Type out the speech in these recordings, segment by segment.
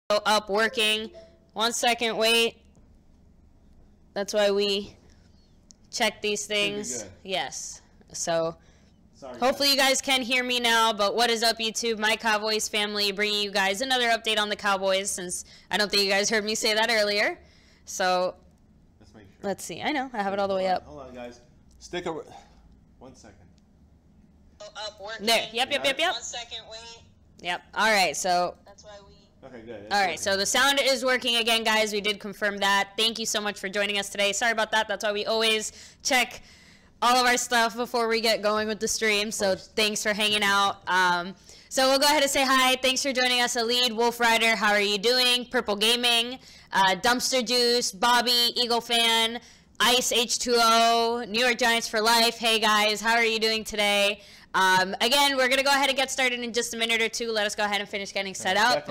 up working. 1 second, wait. That's why we check these things. Yes. So hopefully you guys can hear me now, but what is up, YouTube? My Cowboys family bringing you guys another update on the Cowboys, since I don't think you guys heard me say that earlier. So let's make sure. Let's see. I know. I have it all the way up. Hold on, guys. Stick a 1 second. Up working. There. Yep. 1 second, wait. Yep. All right. So that's why we. Okay, good. All right, so the sound is working again, guys. We did confirm that. Thank you so much for joining us today. Sorry about that. That's why we always check all of our stuff before we get going with the stream. So thanks for hanging out. So we'll go ahead and say hi. Thanks for joining us, Alid, Wolf Rider. How are you doing? Purple Gaming, Dumpster Juice, Bobby, Eagle Fan, Ice H2O, New York Giants for Life. Hey, guys. How are you doing today? Again, we're going to go ahead and get started in just a minute or two. Let us go ahead and finish getting set up.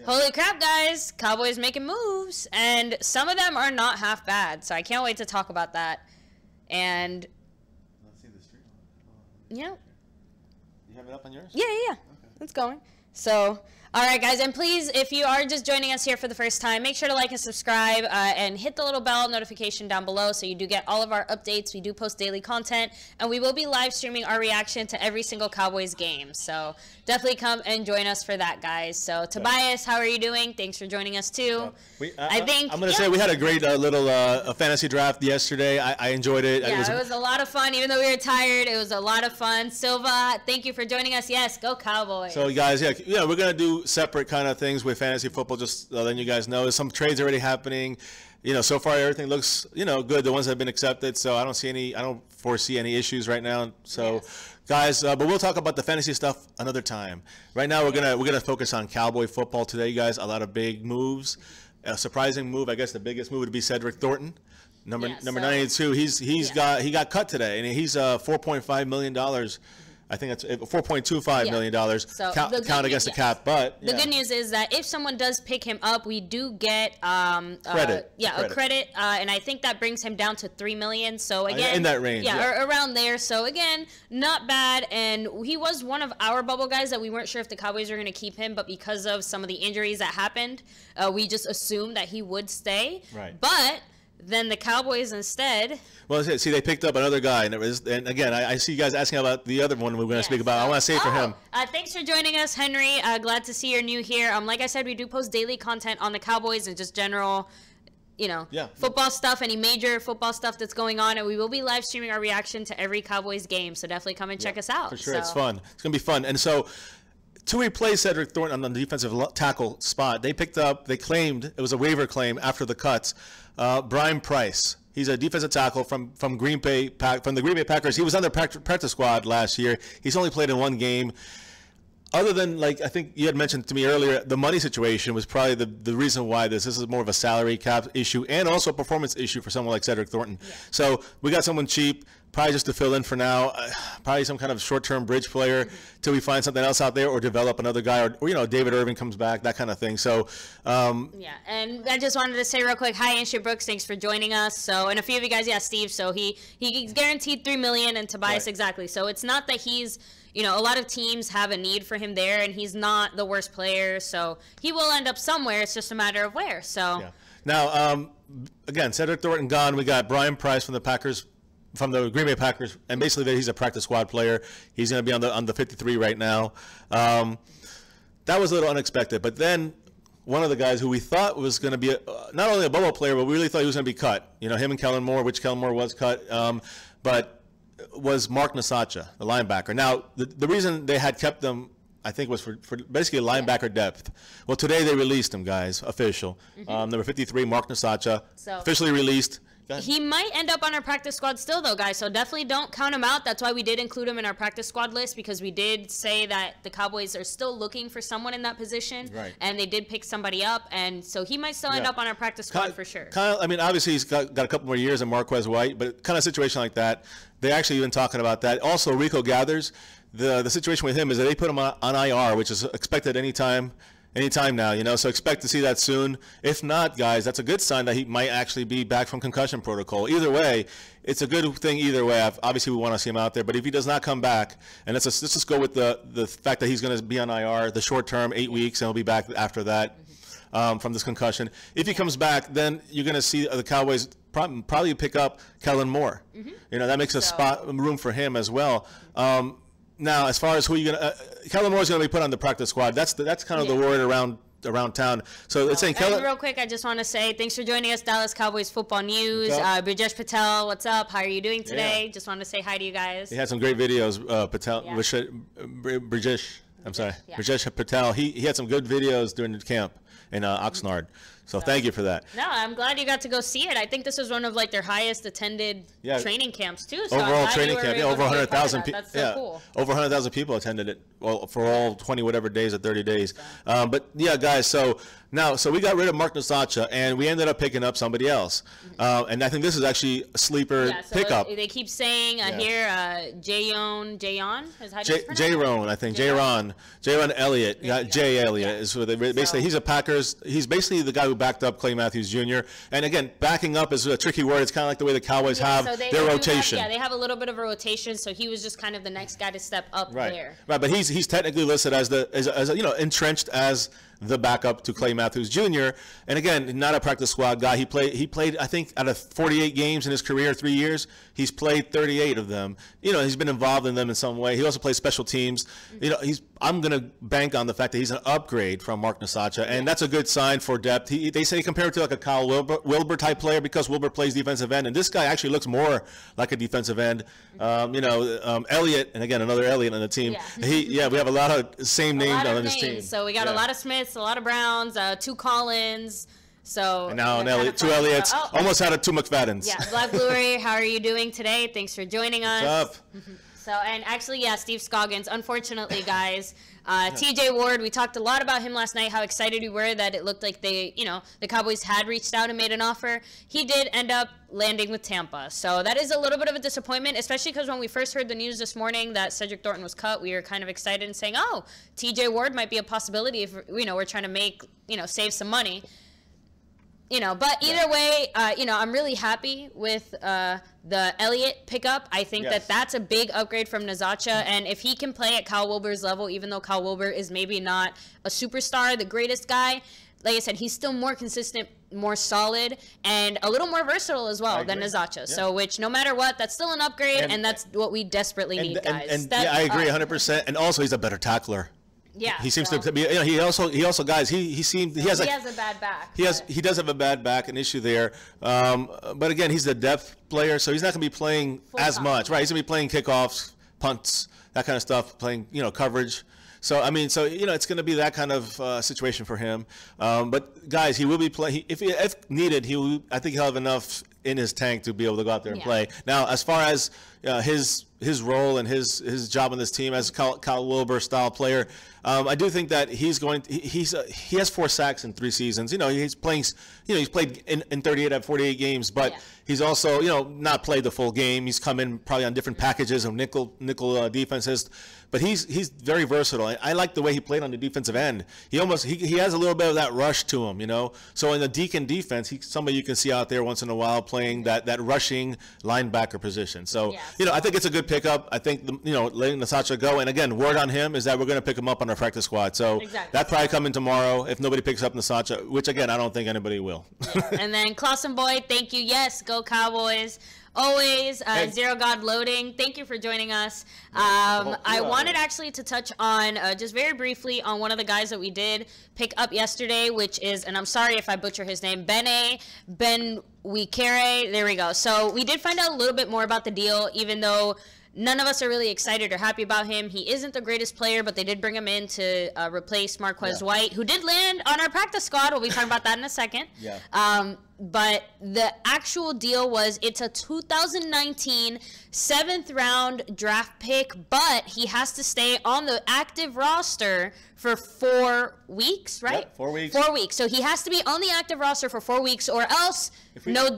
Holy crap, guys. Cowboys making moves. And some of them are not half bad. So I can't wait to talk about that. And let's see the stream. Yeah. You have it up on yours? Yeah. Okay. It's going. So, all right, guys, and please, if you are just joining us here for the first time, make sure to like and subscribe and hit the little bell notification down below so you do get all of our updates. We do post daily content, and we will be live streaming our reaction to every single Cowboys game. So definitely come and join us for that, guys. So Tobias, how are you doing? Thanks for joining us too. I'm going to say we had a great little fantasy draft yesterday. I enjoyed it. Yeah, it was a lot of fun. Even though we were tired, it was a lot of fun. Silva, thank you for joining us. Yes, go Cowboys. So, guys, yeah, we're going to do separate kind of things with fantasy football, just letting you guys know. There's some trades already happening. So far everything looks, good. The ones that have been accepted. So I don't foresee any issues right now. So, guys, but we'll talk about the fantasy stuff another time. Right now we're gonna focus on Cowboy football today, guys. A lot of big moves. A surprising move, I guess the biggest move would be Cedric Thornton, number 92. He got cut today, and he's $4.5 million. I think that's $4.25 million so count against the cap. But the good news is that if someone does pick him up, we do get credit. A credit, and I think that brings him down to $3 million. So again, in that range, or around there. So again, not bad. And he was one of our bubble guys that we weren't sure if the Cowboys were going to keep him, but because of some of the injuries that happened, we just assumed that he would stay. Right. But then the Cowboys instead. Well, see, they picked up another guy, and again, I see you guys asking about the other one we're going to speak about. I want to say for him. Thanks for joining us, Henry. Glad to see you're new here. Like I said, we do post daily content on the Cowboys and just general, football stuff, any major football stuff that's going on, and we will be live streaming our reaction to every Cowboys game. So definitely come and check us out. For sure, it's fun. It's going to be fun. And so, to replace Cedric Thornton on the defensive tackle spot, they claimed it was a waiver claim after the cuts. Brian Price. He's a defensive tackle from the Green Bay Packers. He was on their practice squad last year. He's only played in one game. Other than, I think you had mentioned to me earlier, the money situation was probably the reason why this is more of a salary cap issue and also a performance issue for someone like Cedric Thornton. Yeah. So we got someone cheap, probably just to fill in for now, probably some kind of short-term bridge player till we find something else out there or develop another guy or David Irving comes back, that kind of thing. So yeah, and I just wanted to say real quick, hi Anshin Brooks, thanks for joining us. So, and a few of you guys, Steve, so he's guaranteed $3 million, and Tobias exactly. So it's not that he's, a lot of teams have a need for him there, and he's not the worst player, so he will end up somewhere. It's just a matter of where. So now, again, Cedric Thornton gone. We got Brian Price from the Packers, from the Green Bay Packers, and basically he's a practice squad player. He's going to be on the 53 right now. That was a little unexpected, but then one of the guys who we thought was going to be not only a bubble player, but we really thought he was going to be cut. Him and Kellen Moore, which Kellen Moore was cut, but was Mark Nzeocha, the linebacker. Now, the reason they had kept them, I think, was for basically linebacker depth. Well, today they released him, guys, official. Number 53, Mark Nzeocha, officially released. He might end up on our practice squad still, though, guys, so definitely don't count him out. That's why we did include him in our practice squad list, because we did say that the Cowboys are still looking for someone in that position, and they did pick somebody up, and so he might still end up on our practice squad for sure. Obviously he's got a couple more years than Marquez White, but kind of situation like that, they're actually even talking about that. Also, Rico Gathers, the situation with him is that they put him on IR, which is expected anytime now, so expect to see that soon. If not, guys, that's a good sign that he might actually be back from concussion protocol. Either way, it's a good thing either way. Obviously, we want to see him out there, but if he does not come back, and let's just go with the fact that he's going to be on IR, the short term, 8 weeks, and he'll be back after that. from this concussion. If he comes back, then you're going to see the Cowboys probably pick up Kellen Moore. You know, that makes a room for him as well. Now, as far as who you're going to, Kellen Moore is going to be put on the practice squad. That's kind of the word around town. So it's saying Kellen. Real quick, I just want to say thanks for joining us, Dallas Cowboys Football News. Brajesh Patel, what's up? How are you doing today? Just want to say hi to you guys. He had some great videos. Patel, Brajesh. I'm sorry, Brajesh Patel. He had some good videos during the camp in Oxnard. So thank you for that. No, I'm glad you got to go see it. I think this was one of like their highest attended training camps too. So overall training camp, over 100,000 people. That's so cool. Over 100,000 people attended it. Well, for all 20 whatever days or 30 days. But yeah, guys. So we got rid of Mark Nzeocha and we ended up picking up somebody else. And I think this is actually a sleeper pickup. They keep saying here, Jayon, is how J-Ron, I think. J-Ron Elliott. Jay Elliott is what they basically. He's a Packers. He's basically the guy who backed up Clay Matthews Jr. And again, backing up is a tricky word. It's kind of like the way the Cowboys have their rotation. They have a little bit of a rotation. So he was just kind of the next guy to step up there. Right, but he's technically listed as entrenched as the backup to Clay Matthews Jr. And again, not a practice squad guy. He played I think out of 48 games in his career, 3 years, he's played 38 of them. You know, he's been involved in them in some way. He also plays special teams. You know, I'm going to bank on the fact that he's an upgrade from Mark Nzeocha, and that's a good sign for depth. They say compare it to like a Kyle Wilbur type player because Wilbur plays defensive end, and this guy actually looks more like a defensive end. Elliott, and again another Elliott on the team. We have a lot of same names on this team. So we got a lot of Smiths, a lot of Browns, 2 Collins. So and now two Elliots, almost had 2 McFaddens. Yeah, Black Blueberry, how are you doing today? Thanks for joining us. What's up? So, and actually, Steve Scoggins, unfortunately, guys, TJ Ward, we talked a lot about him last night, how excited we were that it looked like the Cowboys had reached out and made an offer. He did end up landing with Tampa. So that is a little bit of a disappointment, especially because when we first heard the news this morning that Cedric Thornton was cut, we were kind of excited and saying, oh, TJ Ward might be a possibility if, we're trying to make, save some money. But either way, I'm really happy with the Elliott pickup. I think that's a big upgrade from Nzeocha, and if he can play at Kyle Wilbur's level, even though Kyle Wilbur is maybe not a superstar, the greatest guy, like I said, he's still more consistent, more solid, and a little more versatile as well than Nzeocha. Yeah. So, which no matter what, that's still an upgrade, and that's what we desperately need, guys. I agree 100%. And also, he's a better tackler. Yeah, he seems to be. He also guys. He has a bad back. He does have a bad back, an issue there. But again, he's a depth player, so he's not going to be playing as much, right? He's going to be playing kickoffs, punts, that kind of stuff, playing coverage. So it's going to be that kind of situation for him. But guys, he will be playing. If needed, I think he'll have enough in his tank to be able to go out there and play. Now, as far as his role and his job on this team as Kyle Wilbur style player, I do think that he has 4 sacks in 3 seasons. He's playing. He's played in 38 out of 48 games, but he's also not played the full game. He's come in probably on different packages of nickel defenses, but he's very versatile. I like the way he played on the defensive end. He has a little bit of that rush to him, So in the Deacon defense, he's somebody you can see out there once in a while playing that rushing linebacker position. So I think it's a good pickup. I think letting Nzeocha go, and again, word on him is that we're going to pick him up on our practice squad. So that probably coming tomorrow if nobody picks up Nzeocha, which again I don't think anybody will. And then Clausen Boy, thank you. Yes, go Cowboys. Always, Zero God Loading, thank you for joining us. I wanted actually to touch on, just very briefly, on one of the guys that we did pick up yesterday, which is, and I'm sorry if I butcher his name, Ben Wikere. There we go. So we did find out a little bit more about the deal, even though none of us are really excited or happy about him. He isn't the greatest player, but they did bring him in to replace Marquez White, who did land on our practice squad. We'll be talking about that in a second. But the actual deal was it's a 2019 7th round draft pick, but he has to stay on the active roster for 4 weeks, right? Yep, 4 weeks. 4 weeks. So he has to be on the active roster for 4 weeks, or else no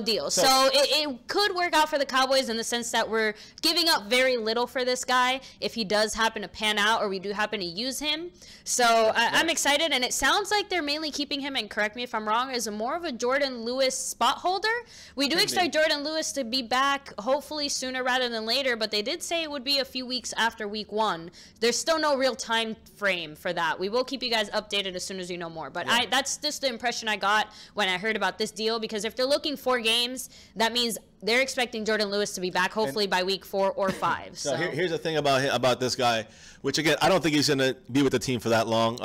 deal. So it could work out for the Cowboys in the sense that we're giving up very little for this guy if he does happen to pan out or we do happen to use him. So I'm excited, and it sounds like they're mainly keeping him, and correct me if I'm wrong, as more of a Jordan Lewis spot holder. We do expect Jordan Lewis to be back hopefully sooner rather than later, but they did say it would be a few weeks after week 1. There's still no real time frame for that. We will keep you guys updated as soon as we know more. But that's just the impression I got when I heard about this deal, because if they're looking 4 games, that means they're expecting Jordan Lewis to be back hopefully by week 4 or 5. So here's the thing about this guy, which again, I don't think he's going to be with the team for that long.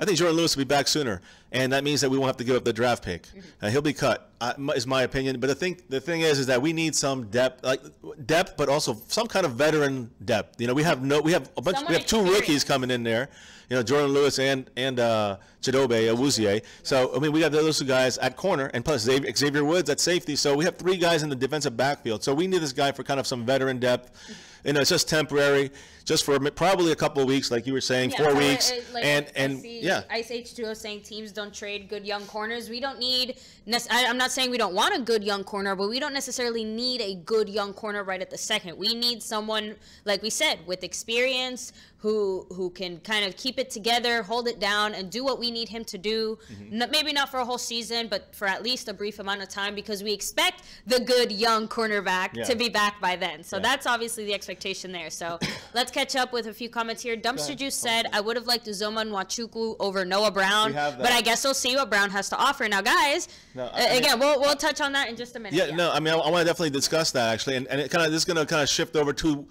I think Jordan Lewis will be back sooner, and that means that we won't have to give up the draft pick. He'll be cut, is my opinion. But the thing is that we need some depth, but also some kind of veteran depth. We have 2 rookies coming in there. Jordan Lewis and Chidobe Awuzie. So, I mean, we got those 2 guys at corner, and plus Xavier Woods at safety. So we have 3 guys in the defensive backfield. So we need this guy for kind of some veteran depth. It's just temporary, just for probably a couple of weeks, like you were saying, 4 weeks. Ice H2O saying teams don't trade good young corners. We don't need. I'm not saying we don't want a good young corner, but we don't necessarily need a good young corner right at the second. We need someone, like we said, with experience, who can kind of keep it together, hold it down, and do what we need him to do. Maybe not for a whole season, but for at least a brief amount of time, because we expect the good young cornerback to be back by then. So that's obviously the expectation there. So let's catch up with a few comments here. Dumpster Juice said, I would have liked Uzoma Nwachukwu over Noah Brown, but I guess we'll see what Brown has to offer. Now, guys, we'll touch on that in just a minute. I want to definitely discuss that, actually, and this is going to kind of shift over to.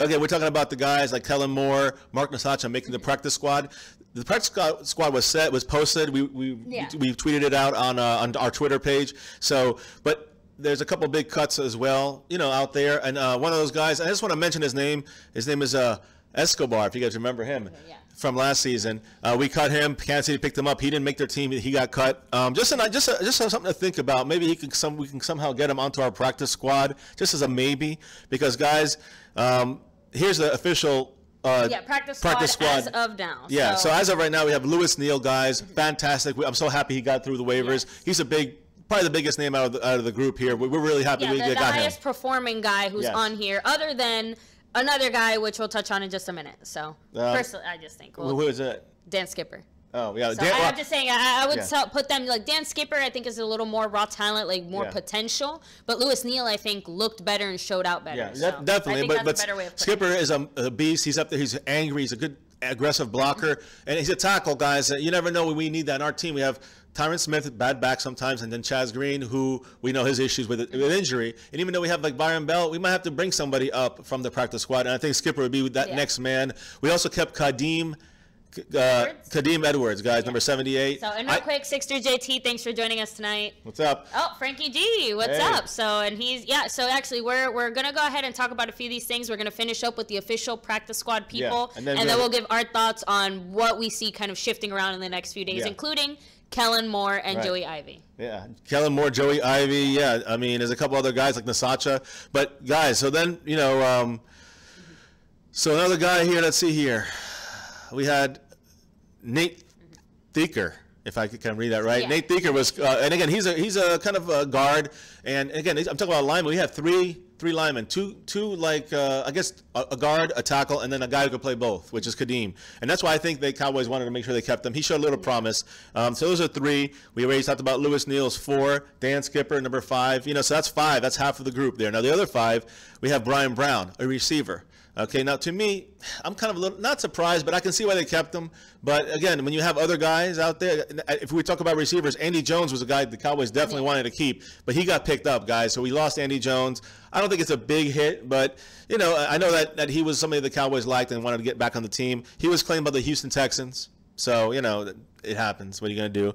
Okay, we're talking about the guys like Kellen Moore, Mark Nzeocha making the practice squad. The practice squad was posted. We tweeted it out on our Twitter page. So, but there's a couple big cuts as well, out there. And one of those guys, I just want to mention his name. His name is Escobar, if you guys remember him from last season. We cut him. Kansas City picked him up. He didn't make their team. He got cut. Just something to think about. Maybe we can somehow get him onto our practice squad, just as a maybe. Because guys. Here's the official practice squad as of now. Yeah, so as of right now, we have Lewis Neal, guys. Fantastic. I'm so happy he got through the waivers. He's probably the biggest name out of the group here. We're really happy we got him. The highest performing guy who's on here, other than another guy, which we'll touch on in just a minute. So, personally, I just think. Who is it? Dan Skipper. Oh, yeah. So I'm just saying, I would put them, like Dan Skipper, I think is a little more raw talent, like more potential. But Lewis Neal, I think, looked better and showed out better. Yeah, so definitely. I think that's a better way of Skipper is a beast. He's up there. He's angry. He's a good aggressive blocker. And he's a tackle, guys. You never know when we need that in our team. We have Tyron Smith, bad back sometimes, and then Chaz Green, who we know his issues with injury. And even though we have like Byron Bell, we might have to bring somebody up from the practice squad. And I think Skipper would be that next man. We also kept Kadeem Edwards, guys, number 78. So, and real quick, Sixter JT, thanks for joining us tonight. What's up? Oh, Frankie G, what's up? So, and so actually, we're going to go ahead and talk about a few of these things. We're going to finish up with the official practice squad people, and then we'll give our thoughts on what we see kind of shifting around in the next few days, including Kellen Moore and Joey Ivy. Yeah, Kellen Moore, Joey Ivy. Yeah, I mean, there's a couple other guys like Nzeocha. But, guys, so then, so another guy here, let's see here. We had Nate Thieker, if I can read that right. Nate Thieker was, and again, he's a kind of a guard, and again, I'm talking about linemen. We have three linemen, two like I guess a guard, a tackle, and then a guy who could play both, which is Kadeem, and that's why I think the Cowboys wanted to make sure they kept him. He showed a little promise. So those are 3. We already talked about Lewis Neal's 4, Dan Skipper number 5. So that's 5. That's half of the group there. Now the other 5, we have Brian Brown, a receiver. Okay, now to me, I'm kind of a little, not surprised, but I can see why they kept him. But again, when you have other guys out there, if we talk about receivers, Andy Jones was a guy the Cowboys definitely wanted to keep, but he got picked up, guys. So we lost Andy Jones. I don't think it's a big hit, but I know that he was somebody the Cowboys liked and wanted to get back on the team. He was claimed by the Houston Texans. So, it happens. What are you going to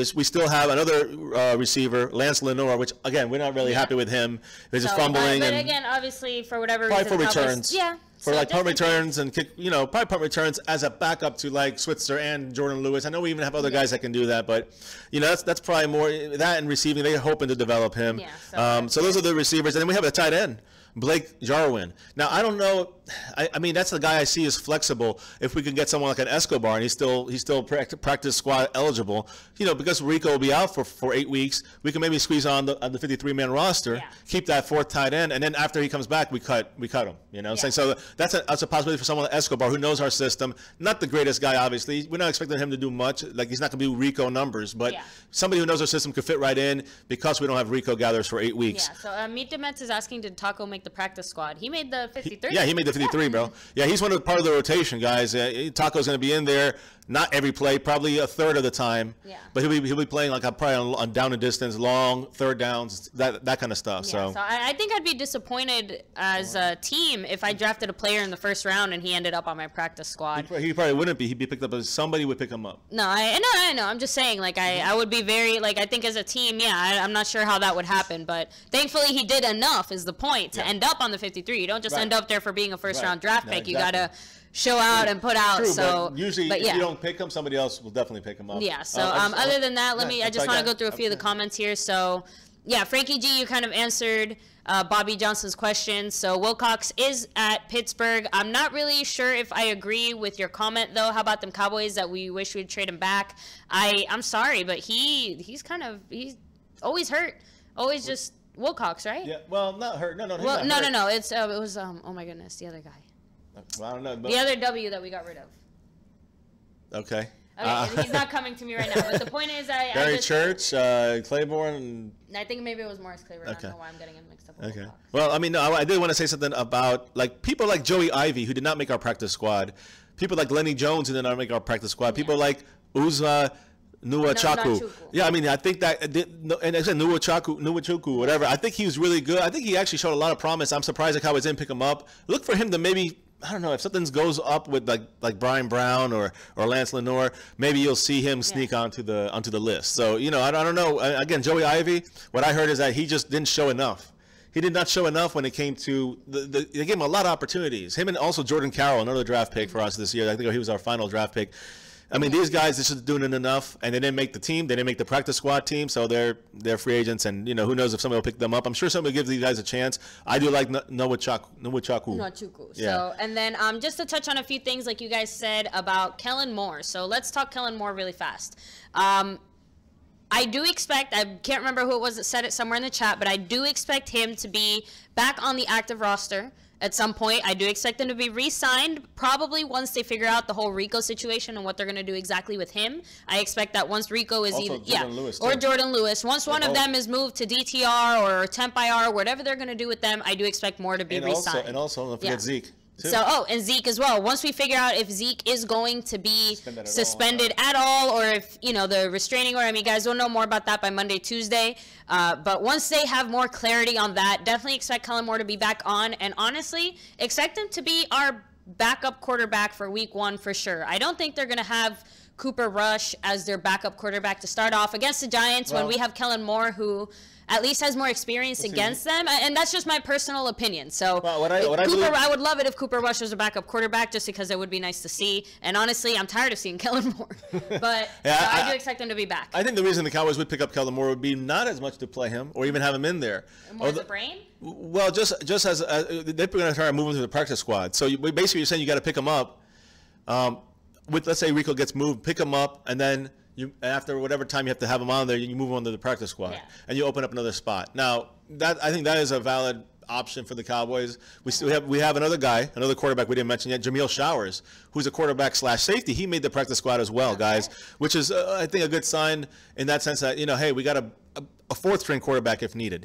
do? We still have another receiver, Lance Lenore, which, again, we're not really happy with him. He's just fumbling. But again, obviously, for whatever reason. Probably for returns. For so punt returns and kick, probably punt returns as a backup to like Switzer and Jordan Lewis. I know we even have other guys that can do that, but that's probably more that and receiving. They're hoping to develop him. So those are the receivers, and then we have a tight end, Blake Jarwin. Now I don't know I mean, that's the guy I see is flexible. If we can get someone like an Escobar, and he's still practice squad eligible, because Rico will be out for 8 weeks, we can maybe squeeze on the 53-man roster, keep that fourth tight end, and then after he comes back, we cut him. You know what I'm saying? So that's a possibility for someone like Escobar who knows our system. Not the greatest guy, obviously. We're not expecting him to do much. Like, he's not going to be Rico numbers, but somebody who knows our system could fit right in because we don't have Rico gatherers for 8 weeks. Yeah. So Meet Demets is asking, did Taco make the practice squad? He made the 53. He made the 53, bro. Yeah, he's part of the rotation, guys. Taco's going to be in there, not every play, probably a third of the time. Yeah. But he'll be playing like probably on down and distance, long third downs, that kind of stuff. Yeah, so I think I'd be disappointed as a team if I drafted a player in the first round and he ended up on my practice squad. He probably wouldn't be. He'd be picked up as somebody would pick him up. No, I know. I'm just saying, like, I would be very, like, I think as a team, I'm not sure how that would happen. But thankfully he did enough is the point to end up on the 53. You don't just end up there for being a first-round draft pick. Exactly. You got to show out and put out. True, so but usually if you don't pick him, somebody else will definitely pick him up. Yeah, so other than that, I just want to go through a few of the comments here. So, yeah, Frankie G, you kind of answered Bobby Johnson's question. So Wilcox is at Pittsburgh. I'm not really sure if I agree with your comment, though. How about them Cowboys that we wish we'd trade him back? I'm sorry, but he's always hurt. Always just Wilcox, right? Yeah, well, not hurt. No. Well, no. It was oh my goodness, the other guy. Well, I don't know. But... The other W that we got rid of. Okay. He's not coming to me right now. But the point is, Barry Church, Claiborne, and I think maybe it was Morris Claiborne. Okay. I don't know why I'm getting him mixed up with Okay. Well, I mean, no, I did want to say something about like people like Joey Ivy who did not make our practice squad. People like Lenny Jones who did not make our practice squad. People like Uzma Nzeocha. Yeah, I mean, I think that, and I said Nzeocha, whatever. I think he was really good. I think he actually showed a lot of promise. I'm surprised the Cowboys didn't pick him up. Look for him to maybe, I don't know, if something goes up with like Brian Brown or Lance Lenore, maybe you'll see him sneak onto the list. So, I don't know. Again, Joey Ivy, what I heard is that he just didn't show enough. He did not show enough when it came to they gave him a lot of opportunities. Him and also Jordan Carroll, another draft pick for us this year. I think he was our final draft pick. I mean, these guys are just doing it enough, and they didn't make the team. They didn't make the practice squad team, so they're free agents, and who knows if somebody will pick them up. I'm sure somebody will give these guys a chance. I do like Nzeocha. Yeah. So, and then just to touch on a few things, like you guys said about Kellen Moore. So let's talk Kellen Moore really fast. I do expect, I can't remember who it was that said it somewhere in the chat, but I do expect him to be back on the active roster at some point. I do expect him to be re-signed, probably once they figure out the whole Rico situation and what they're going to do exactly with him. I expect that once Rico is Jordan Lewis. Once one of them is moved to DTR or temp IR, whatever they're going to do with them, I do expect more to be re-signed. And also, don't forget Zeke. Too. So, and Zeke as well. Once we figure out if Zeke is going to be suspended at all, or if, the restraining order, I mean, guys will know more about that by Monday, Tuesday. But once they have more clarity on that, definitely expect Kellen Moore to be back on. And honestly, expect him to be our backup quarterback for week 1 for sure. I don't think they're going to have Cooper Rush as their backup quarterback to start off against the Giants when we have Kellen Moore, who at least has more experience against them, and that's just my personal opinion. So I would love it if Cooper Rush was a backup quarterback, just because it would be nice to see. And honestly, I'm tired of seeing Kellen Moore, but I do expect him to be back. I think the reason the Cowboys would pick up Kellen Moore would be not as much to play him or even have him in there. More as a brain? Well, just as they're going to try to move him to the practice squad. So basically, you're saying you got to pick him up. Let's say Rico gets moved, pick him up, and then after whatever time you have to have him on there, you move him on to the practice squad, and you open up another spot. Now, I think that is a valid option for the Cowboys. We have another quarterback we didn't mention yet, Jameel Showers, who's a quarterback / safety. He made the practice squad as well, guys, which is I think a good sign in that sense that hey, we got a 4th-string quarterback if needed.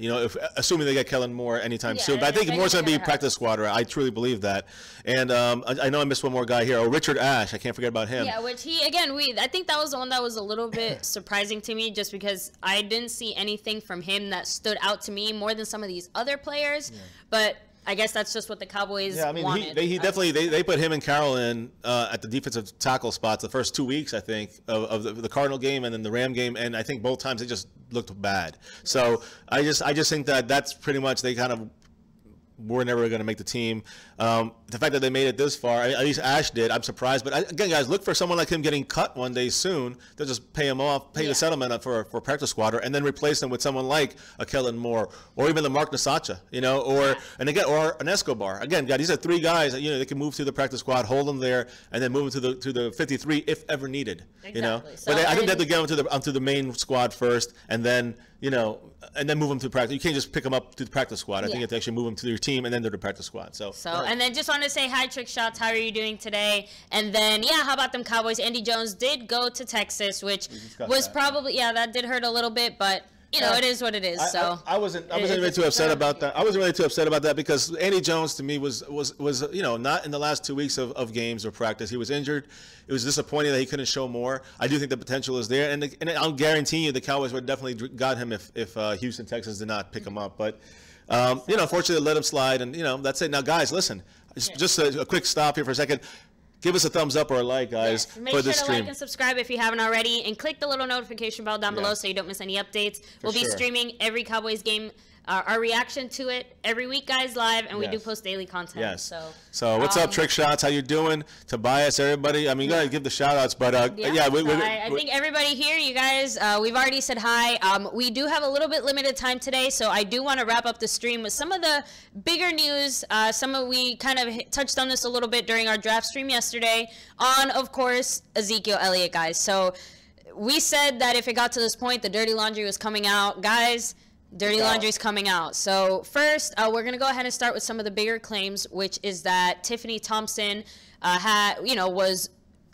Assuming they get Kellen Moore anytime soon. But I think Moore's going to be practice squad. I truly believe that. And I know I missed one more guy here. Richard Ash. I can't forget about him. Yeah, which I think that was the one that was a little bit surprising to me, just because I didn't see anything from him that stood out to me more than some of these other players. Yeah. But I guess that's just what the Cowboys wanted. He definitely they put him and Carroll in at the defensive tackle spots the first 2 weeks, I think, of the Cardinal game and then the Ram game, and I think both times they just looked bad. So I just think that's pretty much they kind of we're never going to make the team. The fact that they made it this far, at least Ash did, I'm surprised. But again, guys, look for someone like him getting cut one day soon. They'll just pay him off, pay the settlement for practice squad, and then replace him with someone like a Kellen Moore or even the Mark Nzeocha, or an Escobar. Again, guys, these are 3 guys that they can move to the practice squad, hold them there, and then move them to the 53 if ever needed. Exactly. So but I think they have to get them onto the main squad first, and then and then move them to practice. You can't just pick them up to the practice squad. I think you have to actually move them to your team and then to the practice squad. So right. And then just wanted to say hi, Trick Shots. How are you doing today? And then, how about them Cowboys? Andy Jones did go to Texas, which was probably, that did hurt a little bit, but it is what it is. I wasn't really too upset about that. I wasn't really too upset about that because Andy Jones to me was not in the last 2 weeks of games or practice. He was injured. It was disappointing that he couldn't show more. I do think the potential is there, and I'll guarantee you the Cowboys would definitely got him if Houston Texans did not pick him up. But unfortunately, let him slide, and that's it. Now, guys, listen, just a quick stop here for a second. Give us a thumbs up or a like, guys, for this stream. Make sure to like and subscribe if you haven't already, and click the little notification bell down below so you don't miss any updates. We'll be streaming every Cowboys game, our reaction to it every week, guys, live, and we do post daily content. Yes. So what's up, Trick Shots? How you doing? Tobias, everybody. I mean, you gotta give the shout outs, but I think everybody here, you guys, we've already said hi. We do have a little bit limited time today, so I do want to wrap up the stream with some of the bigger news. We kind of touched on this a little bit during our draft stream yesterday on, of course, Ezekiel Elliott, guys. So we said that if it got to this point, the dirty laundry was coming out. Guys, dirty laundry's coming out. So first, we're going to go ahead and start with some of the bigger claims, which is that Tiffany Thompson was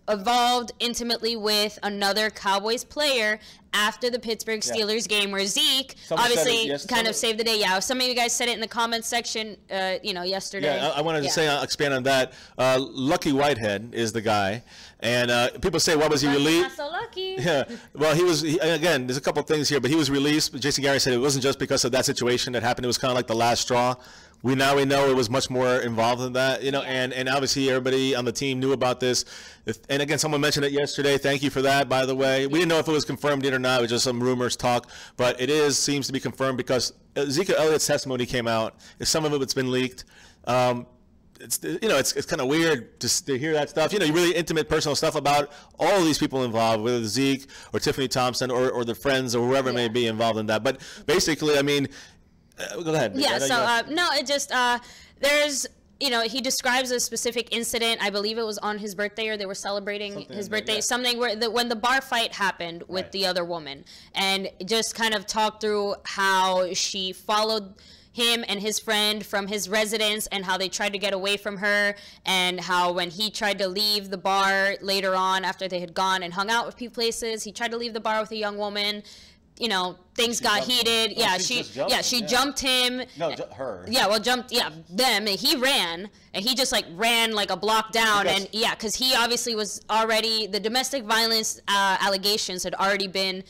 involved intimately with another Cowboys player after the Pittsburgh Steelers game where Zeke obviously kind of saved the day. Yeah, some of you guys said it in the comments section, yesterday. Yeah, I wanted to say, expand on that. Lucky Whitehead is the guy. And people say, why was he released? Not so lucky. Yeah, well, again, there's a couple things here, but he was released. But Jason Garrett said it wasn't just because of that situation that happened. It was kind of like the last straw. We know it was much more involved than that, and obviously everybody on the team knew about this. And again, someone mentioned it yesterday. Thank you for that, by the way. We didn't know if it was confirmed yet or not. It was just some rumors talk, but it seems to be confirmed because Ezekiel Elliott's testimony came out. Some of it's been leaked. It's kind of weird to hear that stuff. Really intimate personal stuff about all of these people involved, whether Zeke or Tiffany Thompson or the friends or whoever may be involved in that. But basically, I mean. Go ahead. Yeah, there's, he describes a specific incident. I believe it was on his birthday or they were celebrating his birthday, something when the bar fight happened with the other woman, and just kind of talked through how she followed him and his friend from his residence and how they tried to get away from her, and how when he tried to leave the bar later on after they had gone and hung out with people places, he tried to leave the bar with a young woman. Things got heated. She jumped him. No, her. Them. And he ran, and he just ran like a block down, because he obviously was already, the domestic violence allegations had already been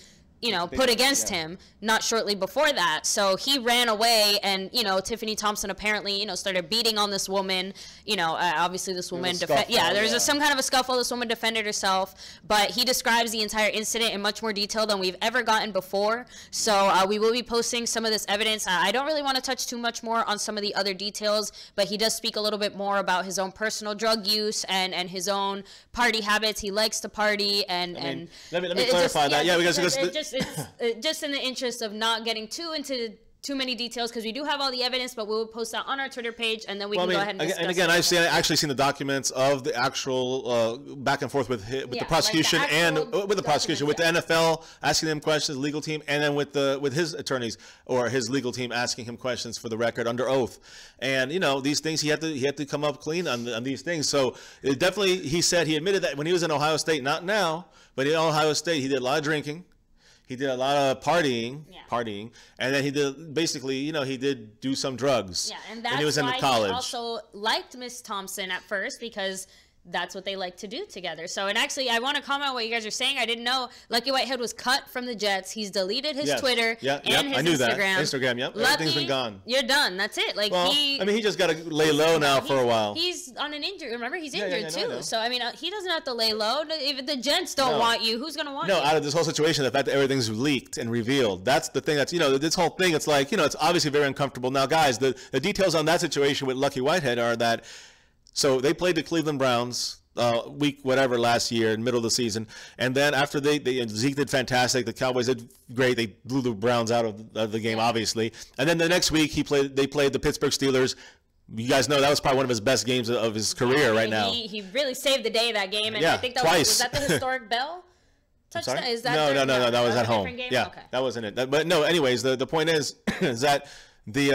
put against him not shortly before that. So he ran away, and Tiffany Thompson apparently started beating on this woman. Obviously this woman there's some kind of a scuffle. This woman defended herself, but he describes the entire incident in much more detail than we've ever gotten before. So we will be posting some of this evidence. I don't really want to touch too much more on some of the other details, but he does speak a little bit more about his own personal drug use and his own party habits. He likes to party, and let me clarify that. It's just in the interest of not getting too many details, because we do have all the evidence, but we'll post that on our Twitter page, and then we can go ahead and discuss I've actually seen the documents of the actual back and forth with the prosecution with the NFL asking them questions, the legal team, and then with his attorneys or his legal team asking him questions for the record under oath. And these things he had to come up clean on these things. So it definitely, he said, he admitted that when he was in Ohio State, not now, but in Ohio State, he did a lot of drinking. He did a lot of partying, and then he did he did do some drugs. Yeah, and that's when he was why in college. He also liked Miss Thompson at first, because that's what they like to do together. So, and actually, I want to comment on what you guys are saying. I didn't know Lucky Whitehead was cut from the Jets. He's deleted his Twitter and his I knew Instagram. Instagram, yep. Lucky, everything's been gone. You're done. That's it. Like, well, I mean, he just got to lay low now for a while. He's on an injury. Remember, he's injured no, too. So, I mean, he doesn't have to lay low. If the Jets don't want you, who's going to want you? No, out of this whole situation, the fact that everything's leaked and revealed, that's the thing that's, this whole thing, it's like, it's obviously very uncomfortable. Now, guys, the details on that situation with Lucky Whitehead are that, so they played the Cleveland Browns week whatever last year in the middle of the season, and then after Zeke did fantastic, the Cowboys did great, they blew the Browns out of the game obviously, and then the next week they played the Pittsburgh Steelers. You guys know that was probably one of his best games of his career right now. He really saved the day that game, and I think that was that the historic Bell touchdown? Is that no, that was at home. Yeah, okay. That wasn't it. But no, anyways, the point is that the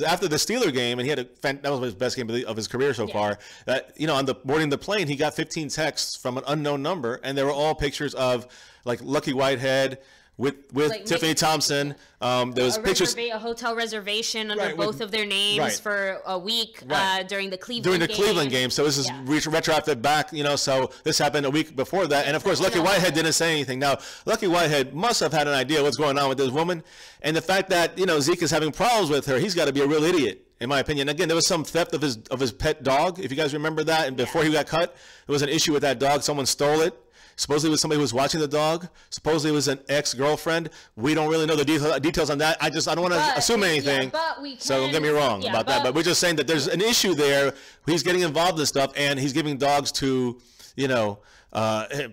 after the Steeler game, and that was his best game of his career so far. That on the boarding the plane, he got 15 texts from an unknown number, and they were all pictures of like Lucky Whitehead with like Tiffany Thompson. There was pictures, a hotel reservation under both of their names for a week during the Cleveland game. So this is retroactive back, so this happened a week before that. And of course, Lucky Whitehead didn't say anything. Now, Lucky Whitehead must have had an idea what's going on with this woman, and the fact that Zeke is having problems with her, he's got to be a real idiot, in my opinion. Again, there was some theft of his pet dog, if you guys remember that. And before he got cut, there was an issue with that dog. Someone stole it. Supposedly it was somebody who was watching the dog. Supposedly it was an ex-girlfriend. We don't really know the details on that. I don't want to assume anything. So don't get me wrong about that. But we're just saying that there's an issue there. He's getting involved in stuff, and he's giving dogs to,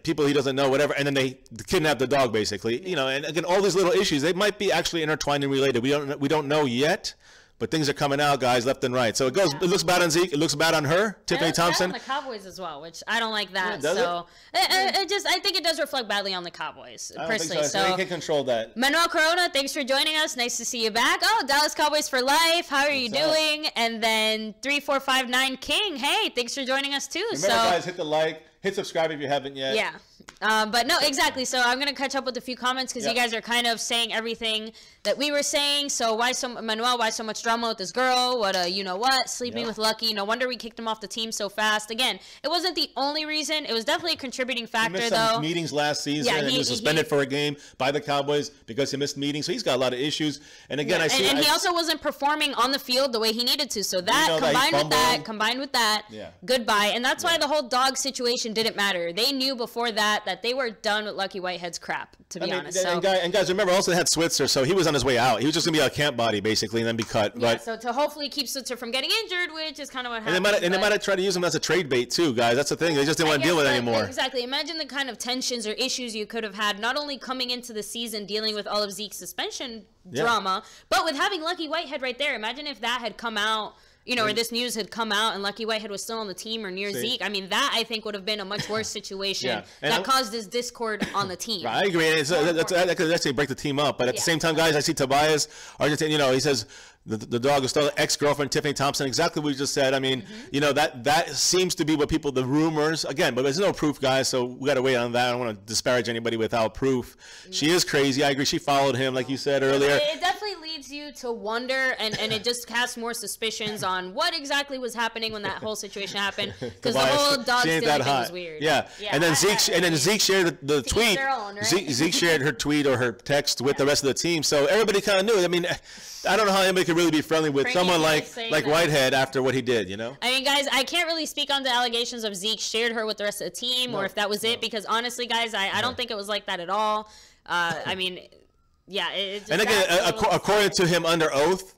people he doesn't know, whatever, and then they kidnap the dog, basically. And again, all these little issues, they might be actually intertwined and related. We don't know yet. But things are coming out, guys, left and right. So it goes. It looks bad on Zeke. It looks bad on her, Tiffany Thompson. Bad on the Cowboys as well, which I don't like that. Yeah, I think it does reflect badly on the Cowboys, personally. Think so. They can control that. Manuel Corona, thanks for joining us. Nice to see you back. Oh, Dallas Cowboys for life. How are you doing? And then 3459 King. Hey, thanks for joining us too. Remember, guys, hit the like. Hit subscribe if you haven't yet. Yeah. But no, exactly. So I'm going to catch up with a few comments because you guys are kind of saying everything that we were saying. So Manuel, why so much drama with this girl? What sleeping with Lucky. No wonder we kicked him off the team so fast. Again, it wasn't the only reason. It was definitely a contributing factor, he missed some meetings last season, and he was suspended for a game by the Cowboys because he missed meetings. So he's got a lot of issues. And again, he also wasn't performing on the field the way he needed to. So that combined with that, goodbye. And that's why the whole dog situation didn't matter. They knew before that they were done with Lucky Whitehead's crap, to be honest. And guys, remember, also they had Switzer, so he was on his way out. He was just going to be a camp body, basically, and then be cut. So to hopefully keep Switzer from getting injured, which is kind of what happened. And they might have tried to use him as a trade bait, too, guys. That's the thing. They just didn't want to deal with it anymore. Exactly. Imagine the kind of tensions or issues you could have had, not only coming into the season dealing with all of Zeke's suspension drama, but with having Lucky Whitehead right there. Imagine if that had come out, or this news had come out and Lucky Whitehead was still on the team or near Zeke. I mean, that I think would have been a much worse situation that caused this discord on the team. Right, I agree. That could actually break the team up. But at the same time, guys, I see Tobias Argentine, he says the dog is still ex-girlfriend Tiffany Thompson. Exactly what you just said. I mean, that seems to be what the rumors, again, but there's no proof, guys, so we got to wait on that. I don't want to disparage anybody without proof. She is crazy. I agree. She followed him, like you said earlier. It definitely leads you to wonder, and it just casts more suspicions on what exactly was happening when that whole situation happened, because the whole dog stealing thing was weird. Yeah. And then Zeke shared the tweet. Own, right? Zeke shared her tweet or her text with the rest of the team, so everybody kind of knew. I mean, I don't know how anybody could really be friendly with someone like Whitehead after what he did, I mean, guys, I can't really speak on the allegations of Zeke shared her with the rest of the team or if that was it, because honestly, guys, I don't think it was like that at all. I mean, and again, according to him under oath,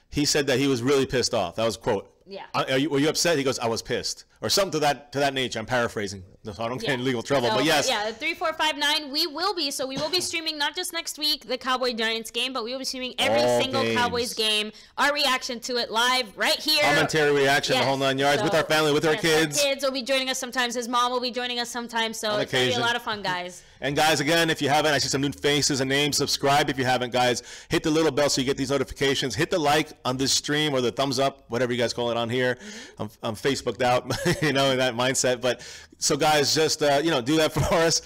he said that he was really pissed off. That was a quote. Yeah. Were you upset? He goes, I was pissed. Or something to that nature. I'm paraphrasing, so I don't get in legal trouble. But yes. Yeah, 3459, we will be streaming not just next week, the Cowboy-Giants game, but we will be streaming every single Cowboys game, our reaction to it live right here. Commentary reaction, the whole 9 yards, with our family, with our kids. Our kids will be joining us sometimes. His mom will be joining us sometimes, so it's going to be a lot of fun, guys. And guys, again, if you haven't, I see some new faces and names. Subscribe if you haven't, guys. Hit the little bell so you get these notifications. Hit the like on this stream or the thumbs up, whatever you guys call it on here. I'm Facebooked out, in that mindset. But So guys, just do that for us,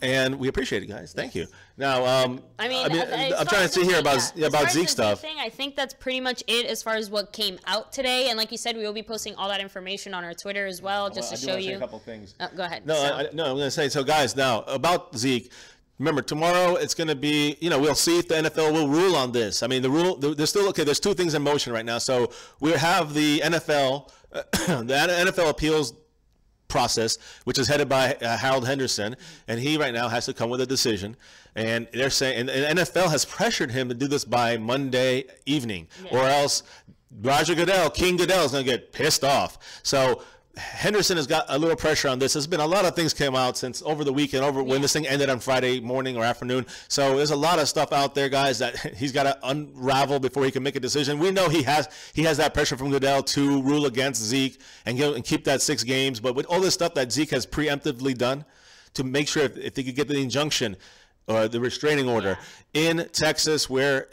and we appreciate it, guys. Thank you. Now, I'm trying to see here about Zeke stuff. I think that's pretty much it as far as what came out today. And like you said, we will be posting all that information on our Twitter as well, just to show you. Say a couple things. Go ahead. No, I'm going to say, so guys, now about Zeke. Remember, tomorrow it's going to be, we'll see if the NFL will rule on this. I mean, there's still, okay, there's two things in motion right now. So we have the NFL, the NFL appeals process, which is headed by Harold Henderson, and he right now has to come with a decision. And they're saying, and the NFL has pressured him to do this by Monday evening, or else King Goodell is going to get pissed off. So Henderson has got a little pressure on this. There's been a lot of things came out since over the weekend, when this thing ended on Friday morning or afternoon. So there's a lot of stuff out there, guys, that he's got to unravel before he can make a decision. We know he has that pressure from Goodell to rule against Zeke and keep that 6 games. But with all this stuff that Zeke has preemptively done to make sure if he could get the injunction or the restraining order in Texas, where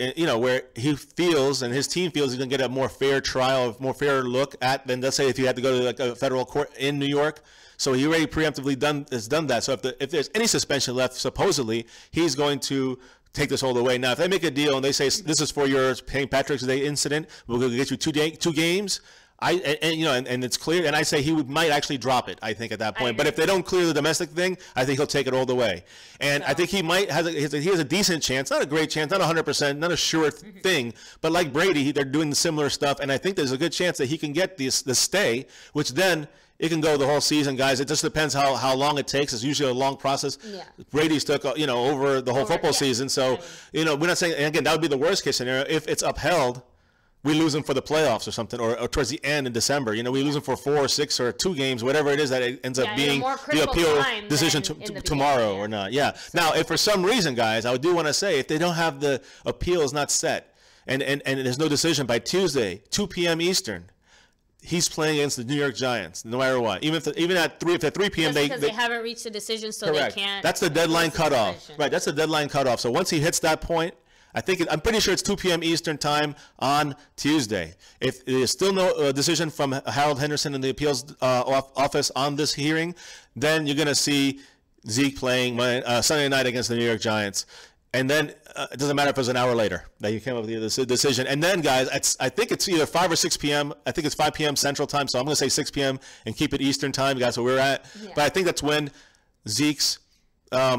he feels and his team feels he's going to get a more fair trial, a more fair look at than, let's say, if you had to go to like a federal court in New York. So he already preemptively done that. So if there's any suspension left, supposedly he's going to take this all the way. Now, if they make a deal and they say this is for your St. Patrick's Day incident, we're going to get you 2 games. And it's clear, and I say he might actually drop it, I think, at that point. But if they don't clear the domestic thing, I think he'll take it all the way. And I think he has a decent chance, not a great chance, not 100%, not a sure thing. But like Brady, they're doing similar stuff, and I think there's a good chance that he can get the stay, which then it can go the whole season, guys. It just depends how long it takes. It's usually a long process. Yeah. Brady's took over the whole football season, so we're not saying. And again, that would be the worst case scenario if it's upheld. We lose them for the playoffs or something, or towards the end in December. We lose them for 4 or 6 or 2 games, whatever it is that it ends up being the appeal decision tomorrow or not. Yeah. Now, if for some reason, guys, I do want to say, if they don't have the appeals not set and there's no decision by Tuesday, 2 p.m. Eastern, he's playing against the New York Giants, no matter what. Even at 3 p.m. Because they haven't reached a decision, so correct. They can't. That's the deadline cutoff. Right. That's the deadline cutoff. So once he hits that point, I'm pretty sure it's 2 p.m. Eastern time on Tuesday. If there's still no decision from Harold Henderson in the appeals office on this hearing, then you're going to see Zeke playing Sunday night against the New York Giants. And then it doesn't matter if it's an hour later that you came up with the decision. And then, guys, I think it's either 5 or 6 p.m. I think it's 5 p.m. Central time, so I'm going to say 6 p.m. and keep it Eastern time. That's where we're at. Yeah. But I think that's when Zeke's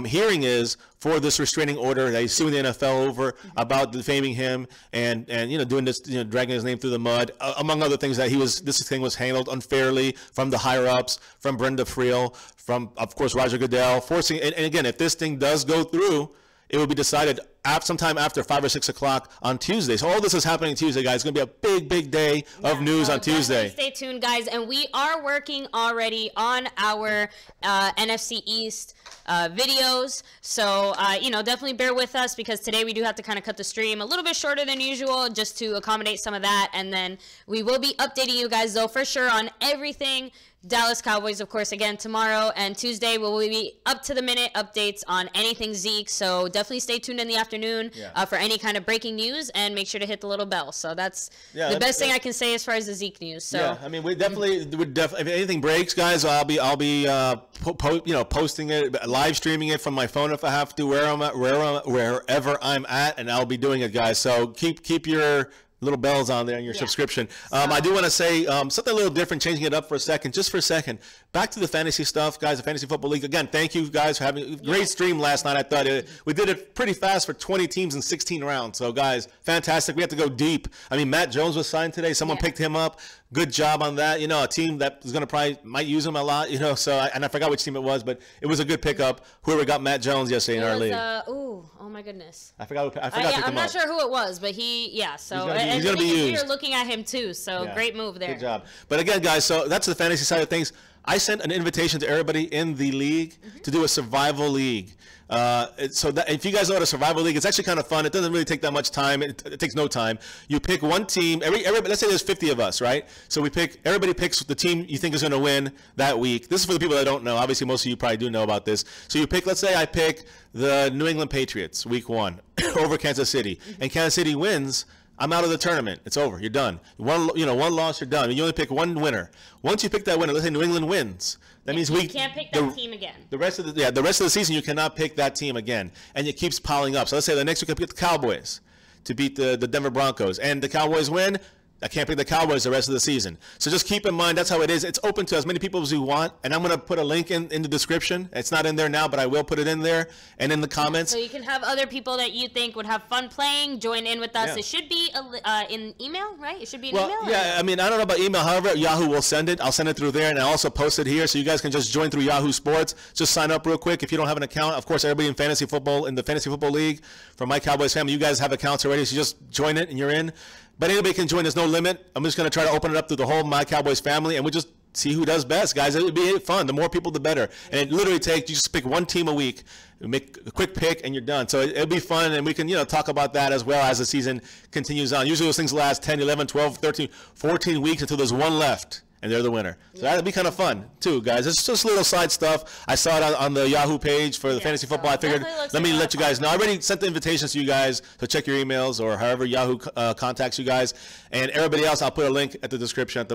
hearing is for this restraining order that he's suing the NFL over about defaming him and doing this, dragging his name through the mud, among other things that this thing was handled unfairly from the higher ups, from Brenda Friel, from, of course, Roger Goodell, forcing, and again, if this thing does go through, it will be decided sometime after 5 or 6 o'clock on Tuesday. So all this is happening Tuesday, guys. It's going to be a big, big day of news on Tuesday. Stay tuned, guys. And we are working already on our NFC East videos. So, definitely bear with us because today we do have to kind of cut the stream a little bit shorter than usual just to accommodate some of that. And then we will be updating you guys, though, for sure on everything Dallas Cowboys, of course, again tomorrow and Tuesday will be up-to-the-minute updates on anything Zeke. So definitely stay tuned in the afternoon for any kind of breaking news and make sure to hit the little bell. So that's the best thing I can say as far as the Zeke news. So yeah, I mean, we definitely would. If anything breaks, guys, I'll be posting it, live streaming it from my phone if I have to, wherever I'm at, and I'll be doing it, guys. So keep your little bells on there on your subscription. I do want to say something a little different, changing it up for a second, just for a second. Back to the fantasy stuff, guys, the Fantasy Football League. Again, thank you guys for having a great stream last night. I thought we did it pretty fast for 20 teams in 16 rounds. So, guys, fantastic. We have to go deep. I mean, Matt Jones was signed today. Someone picked him up. Good job on that. A team that is going to might use him a lot, so, and I forgot which team it was, but it was a good pickup. Whoever got Matt Jones yesterday in our league. Oh my goodness. I forgot I'm not sure who it was, but so he's going to be used. You're looking at him too, so great move there. Good job. But again, guys, so that's the fantasy side of things. I sent an invitation to everybody in the league to do a survival league. So that, if you guys know what a survival league, it's actually kind of fun. It doesn't really take that much time. It takes no time. You pick one team. Everybody, let's say there's 50 of us, right? So everybody picks the team you think is going to win that week. This is for the people that don't know. Obviously, most of you probably do know about this. So you pick, let's say I pick the New England Patriots week 1 over Kansas City, and Kansas City wins. I'm out of the tournament. It's over. You're done. One loss, you're done. You only pick one winner. Once you pick that winner, let's say New England wins. That means you can't pick that team again. The rest of the season, you cannot pick that team again, and it keeps piling up. So let's say the next week I pick the Cowboys to beat the Denver Broncos, and the Cowboys win. I can't pick the Cowboys the rest of the season. So just keep in mind, that's how it is. It's open to as many people as you want, and I'm going to put a link in the description. It's not in there now, but I will put it in there and in the comments. So you can have other people that you think would have fun playing join in with us. Yeah. It should be in email, right? It should be in email? Yeah, I mean, I don't know about email. However, Yahoo will send it. I'll send it through there, and I also post it here, so you guys can just join through Yahoo Sports. Just sign up real quick if you don't have an account. Of course, everybody in fantasy football, in the Fantasy Football League, from my Cowboys family, you guys have accounts already, so just join it, and you're in. But anybody can join. There's no limit. I'm just going to try to open it up to the whole My Cowboys family, and we just see who does best, guys. It would be fun. The more people, the better. And it literally takes, you just pick one team a week, make a quick pick, and you're done. So it'll be fun, and we can, talk about that as well as the season continues on. Usually those things last 10, 11, 12, 13, 14 weeks until there's one left. And they're the winner. So that'll be kind of fun, too, guys. It's just little side stuff. I saw it on the Yahoo page for the fantasy football. I figured, let me let you guys know. I already sent the invitations to you guys, so check your emails or however Yahoo contacts you guys. And everybody else, I'll put a link at the description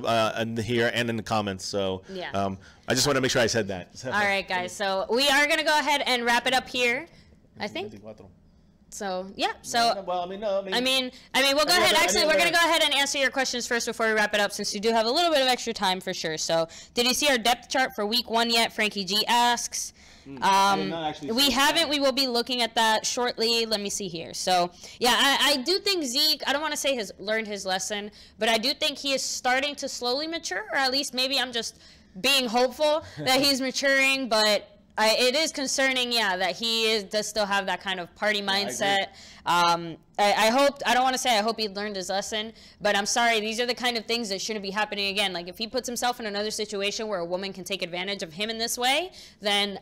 here and in the comments. So I just want to make sure I said that. All right, guys. So we are going to go ahead and wrap it up here, I think. So yeah. So well, I mean, we'll go ahead. Actually, we're gonna go ahead and answer your questions first before we wrap it up, since you do have a little bit of extra time for sure. So, did you see our depth chart for Week 1 yet? Frankie G asks. We haven't. We will be looking at that shortly. Let me see here. So yeah, I do think Zeke, I don't want to say has learned his lesson, but I do think he is starting to slowly mature, or at least maybe I'm just being hopeful that he's maturing, but. It is concerning, that he does still have that kind of party mindset. I don't want to say I hope he learned his lesson, but I'm sorry, these are the kind of things that shouldn't be happening again. Like, if he puts himself in another situation where a woman can take advantage of him in this way, then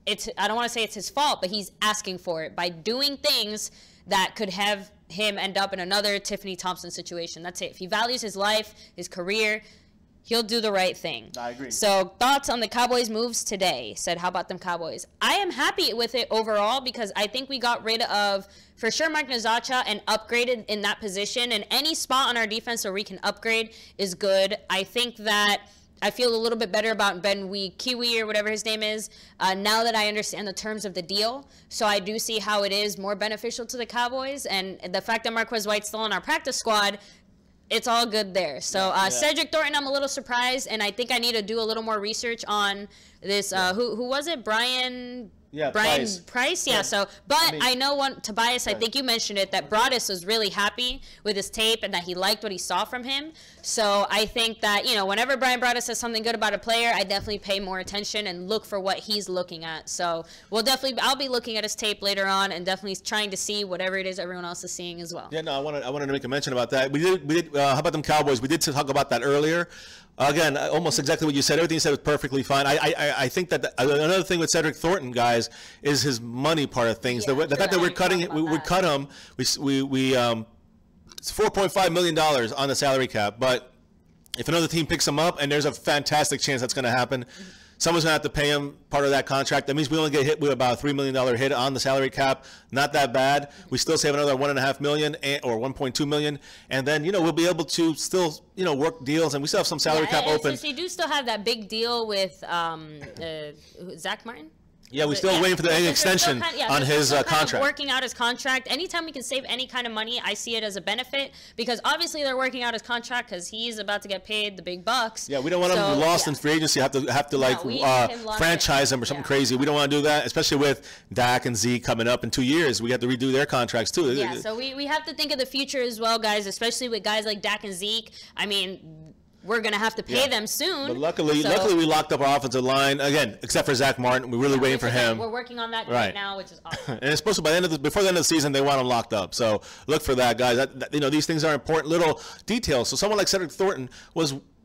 I don't want to say it's his fault, but he's asking for it by doing things that could have him end up in another Tiffany Thompson situation. That's it. If he values his life, his career, he'll do the right thing. I agree. So, thoughts on the Cowboys' moves today? Said, how about them Cowboys? I am happy with it overall because I think we got rid of, for sure, Mark Nzeocha and upgraded in that position. And any spot on our defense where we can upgrade is good. I think that I feel a little bit better about Ben Kiwi or whatever his name is now that I understand the terms of the deal. So I do see how it is more beneficial to the Cowboys. And the fact that Marquez White's still on our practice squad, it's all good there. So Cedric Thornton, I'm a little surprised, and I think I need to do a little more research on this. Who was it? Brian Price. Yeah. So, but I know Tobias. I think you mentioned it, that Broadus was really happy with his tape and that he liked what he saw from him. So I think that whenever Brian Broadus says something good about a player, I definitely pay more attention and look for what he's looking at. So I'll be looking at his tape later on and definitely trying to see whatever it is everyone else is seeing as well. Yeah, no, I wanted to make a mention about that. We did. How about them Cowboys? We did talk about that earlier. Again, almost exactly what you said. Everything you said was perfectly fine. I think that another thing with Cedric Thornton, guys, is his money part of things. The fact that we're cutting it, we cut him. It's $4.5 million on the salary cap. But if another team picks him up, and there's a fantastic chance that's going to happen, someone's going to have to pay him part of that contract. That means we only get hit with about a $3 million hit on the salary cap. Not that bad. We still save another $1.5 million or $1.2 million. And then, we'll be able to still, work deals. And we still have some salary cap open. So you do still have that big deal with Zach Martin? Yeah, we're still waiting for the extension on his contract. Working out his contract. Anytime we can save any kind of money, I see it as a benefit, because obviously they're working out his contract because he's about to get paid the big bucks. Yeah, we don't want him lost in free agency. Have to franchise him or something crazy. We don't want to do that, especially with Dak and Zeke coming up in 2 years. We have to redo their contracts too. Yeah, so we have to think of the future as well, guys, especially with guys like Dak and Zeke. I mean, we're going to have to pay them soon. But luckily we locked up our offensive line, again, except for Zach Martin. We're really waiting for him. We're working on that right now, which is awesome. And it's supposed to, before the end of the season, they want him locked up. So look for that, guys. These things are important little details. So someone like Cedric Thornton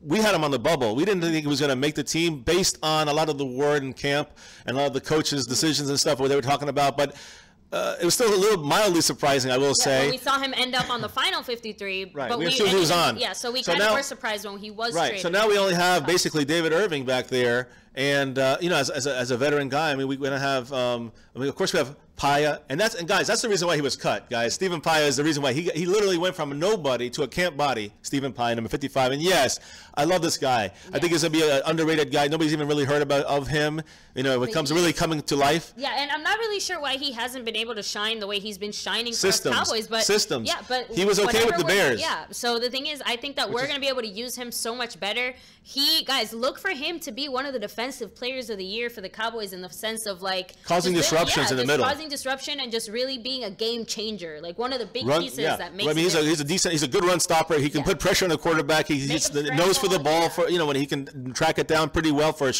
we had him on the bubble. We didn't think he was going to make the team based on a lot of the word in camp and a lot of the coaches' decisions and stuff, what they were talking about. But it was still a little mildly surprising, I will say. Well, we saw him end up on the final 53. Right, but we assumed he was on. Yeah, so we kind of were surprised when he was traded. So now we only have basically David Irving back there, And you know, as a veteran guy, I mean, we're gonna have. I mean, of course, we have Paya, and guys, that's the reason why he was cut. Guys, Stephen Paya is the reason why he literally went from a nobody to a camp body. Stephen Paya, number 55, and yes, I love this guy. Yeah. I think he's gonna be an underrated guy. Nobody's even really heard of him. You know, when it comes to really coming to life. Yeah, and I'm not really sure why he hasn't been able to shine the way he's been shining for the Cowboys. But systems. Yeah, but he was okay with the Bears. Yeah. So the thing is, I think that we're gonna be able to use him so much better. Guys, look for him to be one of the defensive players of the year for the Cowboys in the sense of like causing disruptions in the middle, causing disruption and just really being a game changer, like one of the big pieces that makes. I mean, he's a good run stopper. He can put pressure on the quarterback. He's the nose for the ball for when he can track it down pretty well for a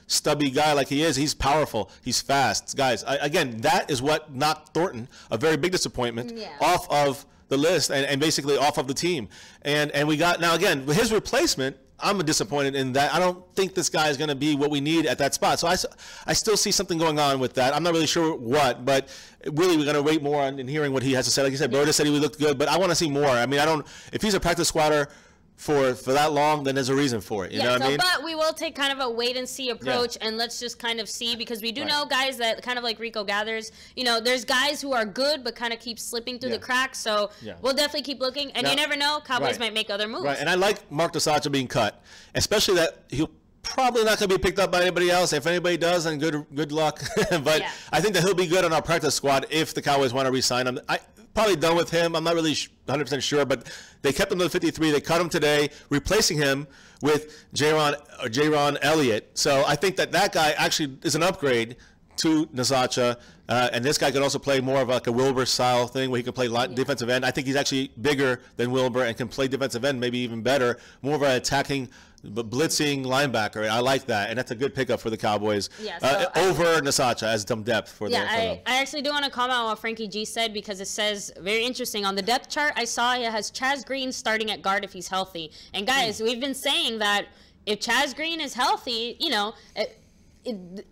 stubby guy like he is. He's powerful. He's fast, guys. Again, that is what knocked Thornton, a very big disappointment, off of the list and basically off of the team. And we got now again his replacement. I'm disappointed in that. I don't think this guy is going to be what we need at that spot. So I still see something going on with that. I'm not really sure what, but really we're going to wait more on hearing what he has to say. Like you said, Broda said he looked good, but I want to see more. I mean, if he's a practice squatter for that long, then there's a reason for it. You know what I mean? But we will take kind of a wait and see approach, and let's just kind of see, because we do know guys that kind of like Rico gathers. You know, there's guys who are good but kind of keep slipping through the cracks. So we'll definitely keep looking, and you never know, Cowboys might make other moves. Right, and I like Mark Nzeocha being cut, especially that he'll probably not going to be picked up by anybody else. If anybody does, then good luck. But I think that he'll be good on our practice squad if the Cowboys want to re-sign him. Probably done with him. I'm not really 100% sure, but they kept him to the 53. They cut him today, replacing him with J-Ron Elliott. So I think that guy actually is an upgrade to Nzeocha, and this guy could also play more of like a Wilbur style thing where he can play defensive end. I think he's actually bigger than Wilbur and can play defensive end maybe even better, more of an attacking blitzing linebacker. I like that, and that's a good pickup for the Cowboys over Nzeocha as some depth for them. I actually do want to comment on what Frankie G said, because it says very interesting on the depth chart. I saw it has Chaz Green starting at guard if he's healthy. And guys, we've been saying that if Chaz Green is healthy, you know,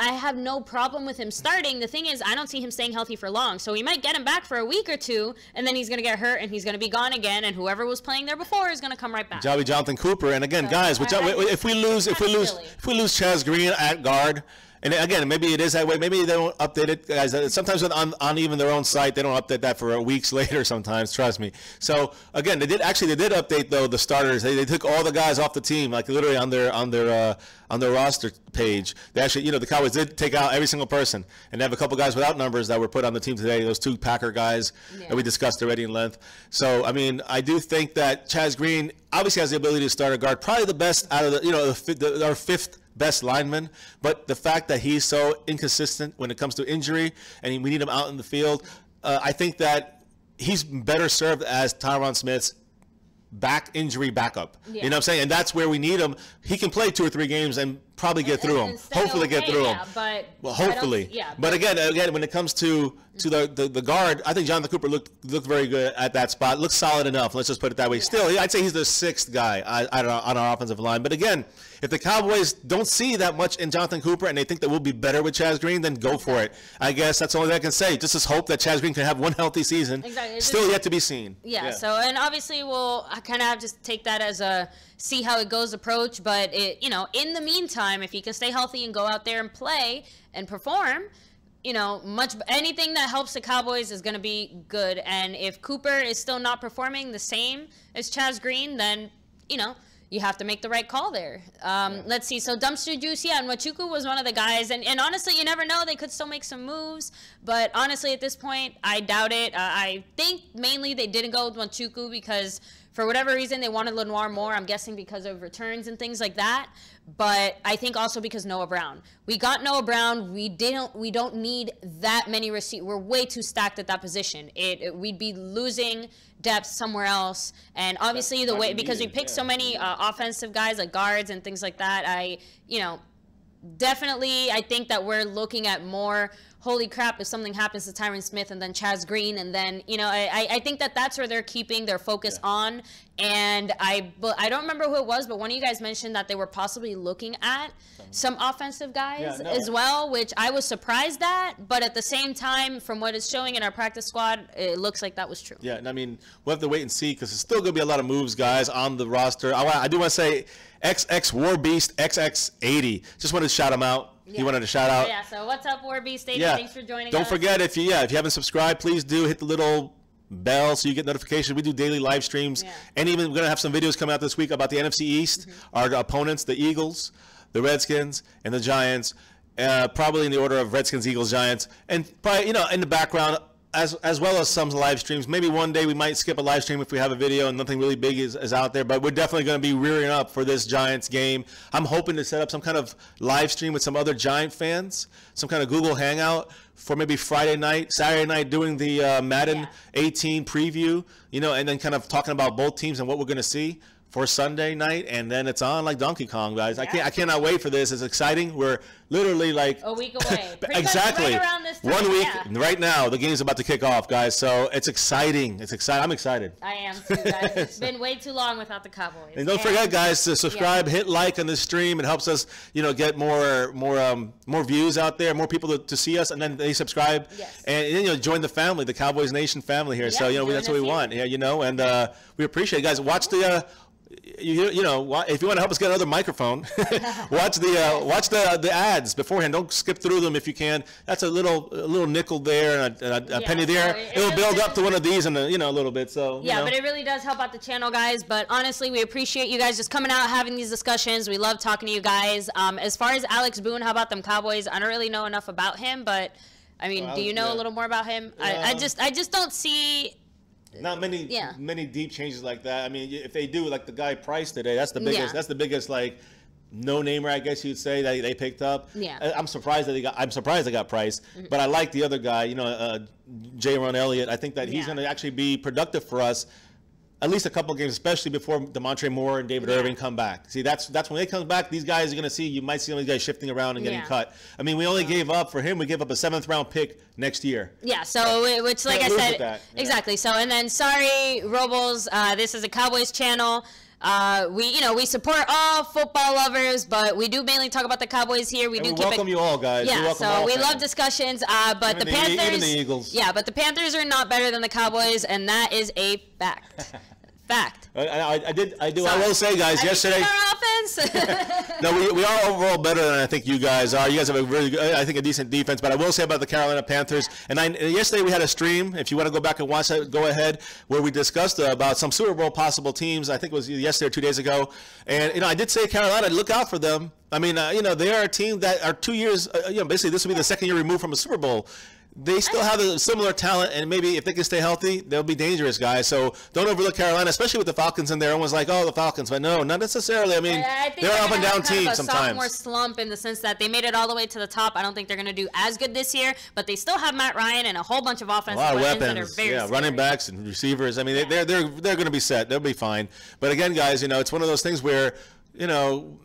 I have no problem with him starting. The thing is, I don't see him staying healthy for long. So we might get him back for a week or two, and then he's going to get hurt, and he's going to be gone again, and whoever was playing there before is going to come right back. Jolly Jonathan Cooper, and again, guys, if we lose Chaz Green at guard, and again, maybe it is that way. Maybe they don't update it, guys. Sometimes on even their own site, they don't update that for weeks later. Sometimes, trust me. So again, they did update though the starters. They took all the guys off the team, like literally on their roster page. They actually, the Cowboys did take out every single person, and they have a couple guys without numbers that were put on the team today. Those two Packer guys that we discussed already in length. So I mean, I do think that Chaz Green obviously has the ability to start a guard, probably the best out of our fifth best lineman, but the fact that he's so inconsistent when it comes to injury and we need him out in the field, I think that he's better served as Tyron Smith's injury backup. You know what I'm saying? And that's where we need him. He can play 2 or 3 games and probably get through them. Hopefully get through them. Hopefully. But again, when it comes to the guard, I think Jonathan Cooper looked very good at that spot. Looks solid enough. Let's just put it that way. Still, I'd say he's the 6th guy on our offensive line. But again, if the Cowboys don't see that much in Jonathan Cooper and they think that we'll be better with Chaz Green, then go for it. I guess that's the only thing I can say. Just hope that Chaz Green can have one healthy season. Exactly. Still yet to be seen. So, and obviously I kind of have to take that as a see how it goes approach. But, in the meantime, if he can stay healthy and go out there and play and perform, anything that helps the Cowboys is going to be good. And if Cooper is still not performing the same as Chaz Green, then, you have to make the right call there. Let's see. So Dumpster Juice, and Nzeocha was one of the guys. And honestly, you never know. They could still make some moves. But honestly, at this point, I doubt it. I think mainly they didn't go with Nzeocha because for whatever reason, they wanted Lenoir more. I'm guessing because of returns and things like that. But I think also because Noah Brown. We got Noah Brown. We don't need that many receivers. We're way too stacked at that position. We'd be losing depth somewhere else. And obviously because we picked so many offensive guys like guards and things like that, definitely I think that we're looking at more holy crap, if something happens to Tyron Smith and then Chaz Green, and then, you know, I think that's where they're keeping their focus on. And I don't remember who it was, but one of you guys mentioned that they were possibly looking at some offensive guys as well, which I was surprised at. But at the same time, from what it's showing in our practice squad, it looks like that was true. Yeah, and I mean, we'll have to wait and see because there's still going to be a lot of moves, guys, on the roster. I do want to say XX War Beast XX80. Just wanted to shout him out. He wanted to shout out. Yeah, so what's up, War Beast 80? Thanks for joining us. Don't forget, if you haven't subscribed, please do hit the little bell so you get notifications. We do daily live streams, and even we're going to have some videos coming out this week about the NFC East, our opponents, the Eagles, the Redskins, and the Giants, probably in the order of Redskins, Eagles, Giants, and probably, you know, in the background, as well as some live streams. Maybe one day we might skip a live stream if we have a video and nothing really big is out there, but we're definitely going to be rearing up for this Giants game. I'm hoping to set up some kind of live stream with some other Giant fans, some kind of Google Hangout for maybe Friday night, Saturday night, doing the Madden 18 preview, you know, and then kind of talking about both teams and what we're going to see for Sunday night, and then it's on like Donkey Kong, guys. I cannot wait for this. It's exciting. We're literally like a week away. Exactly. Right around this time. 1 week right now. The game's about to kick off, guys. So it's exciting. It's exciting. I'm excited. I am too, guys. It's been way too long without the Cowboys. And don't forget, guys, to subscribe, hit like on this stream. It helps us, you know, get more views out there, more people to see us, and then they subscribe and you know, join the family, the Cowboys Nation family here. So you know, that's what we want. Yeah, you know, and we appreciate it, guys. Watch the. You know, if you want to help us get another microphone, watch the ads beforehand. Don't skip through them if you can. That's a little nickel there and a penny there. It'll build up to one of these in a little bit. So yeah, but it really does help out the channel, guys. But honestly, we appreciate you guys just coming out, having these discussions. We love talking to you guys. As far as Alex Boone, how about them Cowboys? I don't really know enough about him, but I mean, do you know a little more about him? I just don't see. Not many deep changes like that. I mean, if they do, like the guy Price today, that's the biggest. That's the biggest like no-namer, I guess you'd say, that they picked up. Yeah. I'm surprised they got Price, but I like the other guy. You know, J-Ron Elliott. I think that he's going to actually be productive for us. At least a couple games, especially before DeMontre Moore and David Irving come back. See, that's when they come back. These guys are going to see. You might see some of these guys shifting around and getting cut. I mean, we only gave up for him. We gave up a 7th-round pick next year. Yeah. So, which, like I said, exactly. So, and then sorry, Robles. This is a Cowboys channel. We support all football lovers, but we do mainly talk about the Cowboys here. We welcome you all, guys. Yeah, so we love discussions. But the Panthers, even the Eagles. Yeah, but the Panthers are not better than the Cowboys, and that is a fact. Fact. I will say, guys, yesterday. Our offense. No, we are overall better than I think you guys are. You guys have a really good, I think, a decent defense. But I will say about the Carolina Panthers, and yesterday we had a stream. If you want to go back and watch that, go ahead, where we discussed about some Super Bowl possible teams. I think it was yesterday or 2 days ago. And, you know, I did say Carolina, look out for them. I mean, you know, they are a team that are 2 years, basically this will be the second year removed from a Super Bowl. They still have a similar talent, and maybe if they can stay healthy, they'll be dangerous, guys. So don't overlook Carolina, especially with the Falcons in there. Everyone's like, oh, the Falcons. But no, not necessarily. I mean, they're an up-and-down team sometimes. They're a sophomore slump in the sense that they made it all the way to the top. I don't think they're going to do as good this year, but they still have Matt Ryan and a whole bunch of offensive weapons that are very scary. Running backs and receivers. I mean, they're going to be set. They'll be fine. But again, guys, you know, it's one of those things where, you know,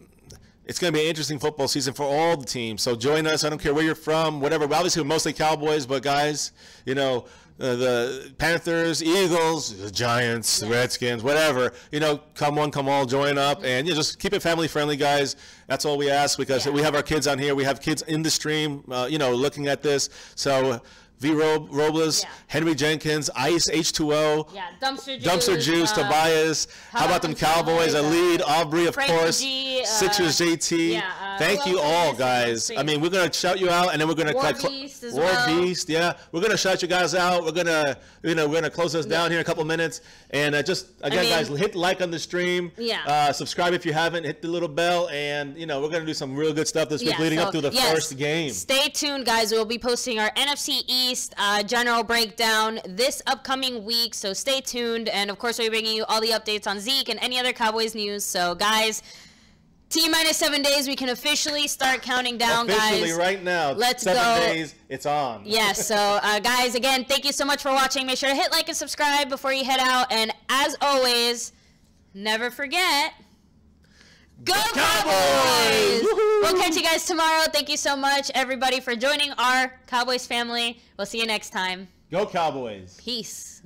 it's going to be an interesting football season for all the teams. So join us. I don't care where you're from, whatever. Obviously, we're mostly Cowboys, but guys, you know, the Panthers, Eagles, the Giants, the Redskins, whatever. You know, come one, come all, join up, and you know, just keep it family friendly, guys. That's all we ask because we have our kids on here. We have kids in the stream, you know, looking at this. So. V. Robles, Henry Jenkins, Ice, H2O, Dumpster Juice, Tobias. How about them Cowboys? Elite, Aubrey, of course, Sixers, JT. Thank you all, guys. I mean, we're going to shout you out, and then we're going to War Beast as War Beast, we're going to shout you guys out. We're going to, you know, we're going to close this down here in a couple minutes, and just again, guys, hit like on the stream. Subscribe if you haven't. Hit the little bell, and you know, we're going to do some real good stuff this week leading up to the first game. Stay tuned, guys. We'll be posting our NFC East general breakdown this upcoming week, so stay tuned. And of course, we're bringing you all the updates on Zeke and any other Cowboys news. So guys, T-minus 7 days, we can officially start counting down, guys. Officially right now. Let's go. 7 days, it's on. Yes, so guys, again, thank you so much for watching. Make sure to hit like and subscribe before you head out. And as always, never forget, go Cowboys! We'll catch you guys tomorrow. Thank you so much, everybody, for joining our Cowboys family. We'll see you next time. Go Cowboys. Peace.